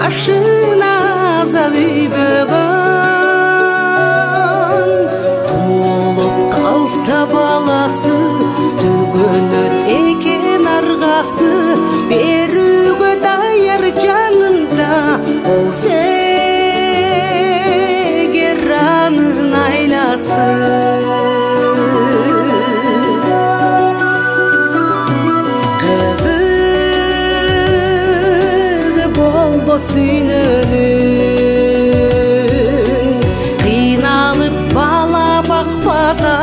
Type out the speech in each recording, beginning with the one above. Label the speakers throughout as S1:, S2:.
S1: башына азап үйбөгөн. Тумулуп калса баласы, төгөнөт экен аргасы, берүүгө даяр жанында ол сегер анын айласы. Сүйнөнүн кыйналып бала бакпаса,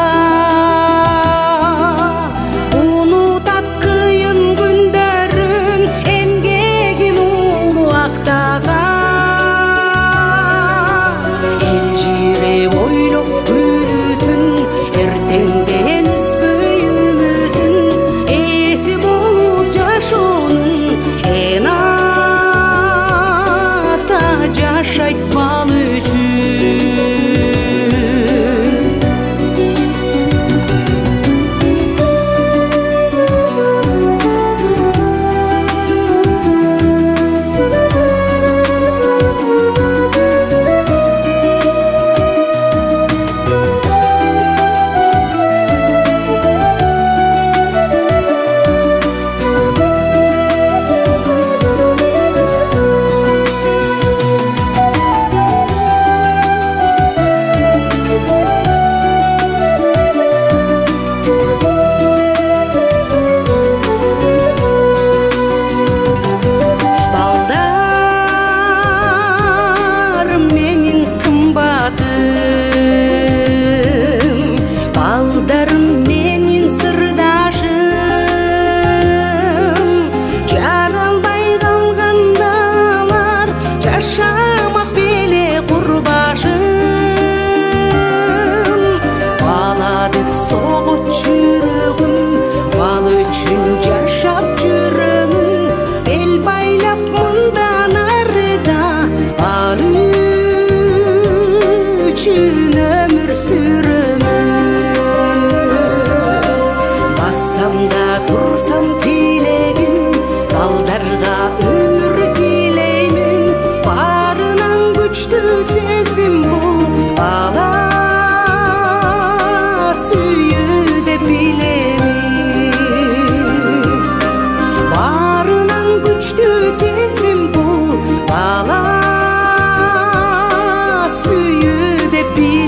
S1: унутат кыйын күндөрүн, эмгегин улуу актаса. Элжиреп ойлоп күнүтүн, эртеңден үзбөй үмүтүн, эси болуп жашоонун жашайтмал үчүн. Балдарым менин сырдашым, жаралбай калгандалар, жашамак беле курбашым. Бала деп согот жүрөгүм, бал үчүн жашап жүрөмүн, бел байлап мындан арыда бал үчүн өмүр сүрөмүн. Турсам тилегим, балдарга өмүр тилеймин, барынан күчтүү сезим бул бала сүйүүдө билемин. Барынан күчтүү сезим бул бала сүйүүдө билемин.